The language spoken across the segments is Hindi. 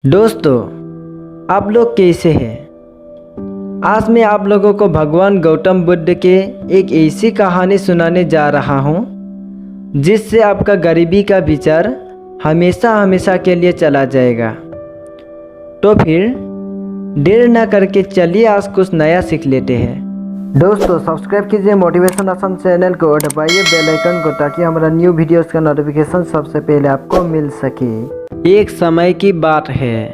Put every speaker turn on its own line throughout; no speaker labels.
दोस्तों, आप लोग कैसे हैं? आज मैं आप लोगों को भगवान गौतम बुद्ध के एक ऐसी कहानी सुनाने जा रहा हूँ जिससे आपका गरीबी का विचार हमेशा हमेशा के लिए चला जाएगा। तो फिर देर ना करके चलिए आज कुछ नया सीख लेते हैं। दोस्तों, सब्सक्राइब कीजिए मोटिवेशन असम चैनल को और दबाइए बेल आइकन को ताकि हमारा न्यू वीडियोस का नोटिफिकेशन सबसे पहले आपको मिल सके। एक समय की बात है,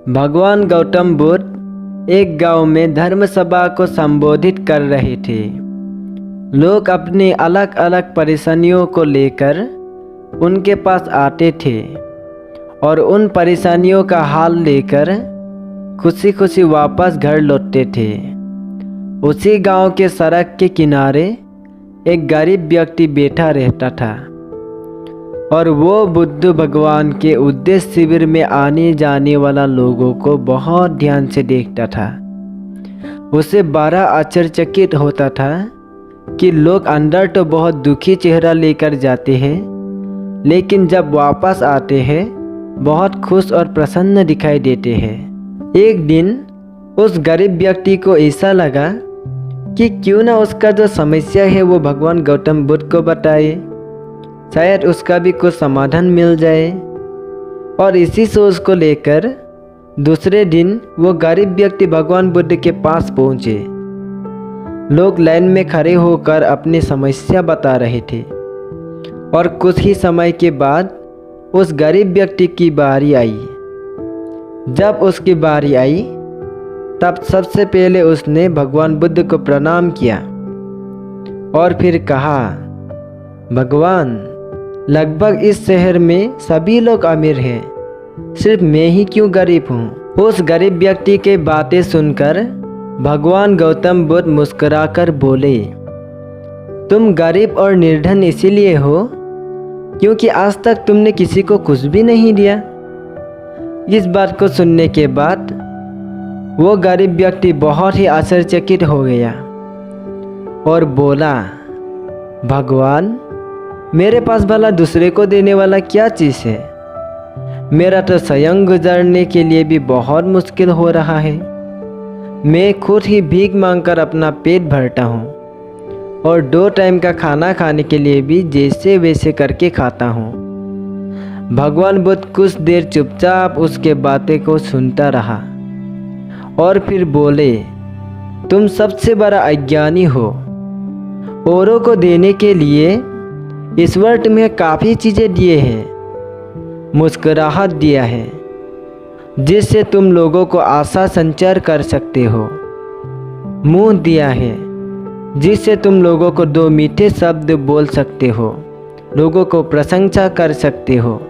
भगवान गौतम बुद्ध एक गांव में धर्म सभा को संबोधित कर रहे थे। लोग अपनी अलग अलग परेशानियों को लेकर उनके पास आते थे और उन परेशानियों का हल लेकर खुशी खुशी वापस घर लौटते थे। उसी गांव के सड़क के किनारे एक गरीब व्यक्ति बैठा रहता था और वो बुद्ध भगवान के उद्देश्य शिविर में आने जाने वाला लोगों को बहुत ध्यान से देखता था। उसे बड़ा आश्चर्यचकित होता था कि लोग अंदर तो बहुत दुखी चेहरा लेकर जाते हैं, लेकिन जब वापस आते हैं बहुत खुश और प्रसन्न दिखाई देते हैं। एक दिन उस गरीब व्यक्ति को ऐसा लगा कि क्यों ना उसका जो समस्या है वो भगवान गौतम बुद्ध को बताए, शायद उसका भी कुछ समाधान मिल जाए। और इसी सोच को लेकर दूसरे दिन वो गरीब व्यक्ति भगवान बुद्ध के पास पहुँचे। लोग लाइन में खड़े होकर अपनी समस्या बता रहे थे और कुछ ही समय के बाद उस गरीब व्यक्ति की बारी आई। जब उसकी बारी आई तब सबसे पहले उसने भगवान बुद्ध को प्रणाम किया और फिर कहा, भगवान, लगभग इस शहर में सभी लोग अमीर हैं, सिर्फ मैं ही क्यों गरीब हूँ। उस गरीब व्यक्ति के बातें सुनकर भगवान गौतम बुद्ध मुस्कुराकर बोले, तुम गरीब और निर्धन इसीलिए हो क्योंकि आज तक तुमने किसी को कुछ भी नहीं दिया। इस बात को सुनने के बाद वो गरीब व्यक्ति बहुत ही आश्चर्यचकित हो गया और बोला, भगवान, मेरे पास भला दूसरे को देने वाला क्या चीज़ है? मेरा तो स्वयं गुजारने के लिए भी बहुत मुश्किल हो रहा है। मैं खुद ही भीख मांगकर अपना पेट भरता हूँ और 2 टाइम का खाना खाने के लिए भी जैसे वैसे करके खाता हूँ। भगवान बुद्ध कुछ देर चुपचाप उसके बातें को सुनता रहा और फिर बोले, तुम सबसे बड़ा अज्ञानी हो। औरों को देने के लिए ईश्वर तुम्हें काफ़ी चीज़ें दिए हैं, मुस्कुराहट दिया है जिससे तुम लोगों को आशा संचार कर सकते हो, मुंह दिया है जिससे तुम लोगों को 2 मीठे शब्द बोल सकते हो, लोगों को प्रशंसा कर सकते हो।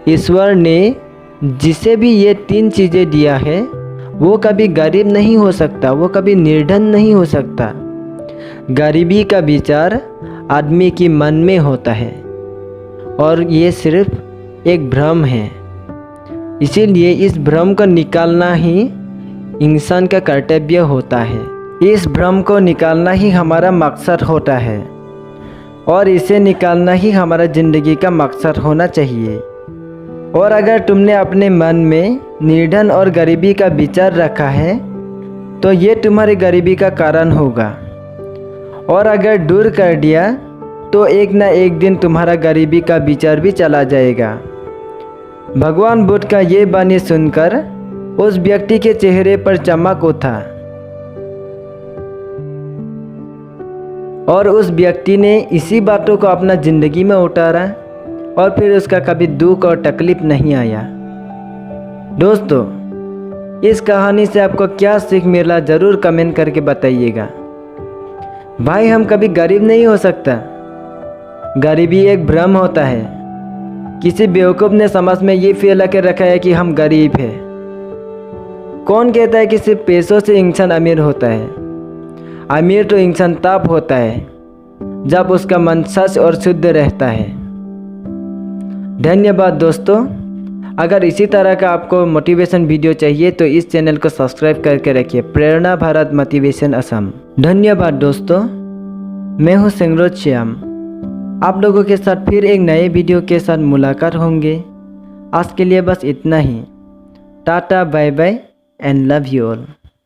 ईश्वर ने जिसे भी ये 3 चीज़ें दिया है वो कभी गरीब नहीं हो सकता, वो कभी निर्धन नहीं हो सकता। गरीबी का विचार आदमी की मन में होता है और ये सिर्फ एक भ्रम है। इसीलिए इस भ्रम को निकालना ही इंसान का कर्तव्य होता है। इस भ्रम को निकालना ही हमारा मकसद होता है और इसे निकालना ही हमारा ज़िंदगी का मकसद होना चाहिए। और अगर तुमने अपने मन में निर्धन और गरीबी का विचार रखा है तो ये तुम्हारी गरीबी का कारण होगा, और अगर दूर कर दिया तो एक ना एक दिन तुम्हारा गरीबी का विचार भी चला जाएगा। भगवान बुद्ध का ये वाणी सुनकर उस व्यक्ति के चेहरे पर चमक उठा और उस व्यक्ति ने इसी बातों को अपना ज़िंदगी में उतारा और फिर उसका कभी दुख और तकलीफ नहीं आया। दोस्तों, इस कहानी से आपको क्या सीख मिला ज़रूर कमेंट करके बताइएगा। भाई, हम कभी गरीब नहीं हो सकता। गरीबी एक भ्रम होता है। किसी बेवकूफ़ ने समाज में ये फैला के रखा है कि हम गरीब हैं। कौन कहता है कि सिर्फ पैसों से इंसान अमीर होता है? अमीर तो इंसान तब होता है जब उसका मन सच और शुद्ध रहता है। धन्यवाद दोस्तों। अगर इसी तरह का आपको मोटिवेशन वीडियो चाहिए तो इस चैनल को सब्सक्राइब करके रखिए। प्रेरणा भारत मोटिवेशन असम। धन्यवाद दोस्तों। मैं हूँ सिंगरोज श्याम। आप लोगों के साथ फिर एक नए वीडियो के साथ मुलाकात होंगे। आज के लिए बस इतना ही। Tata bye bye and love you all.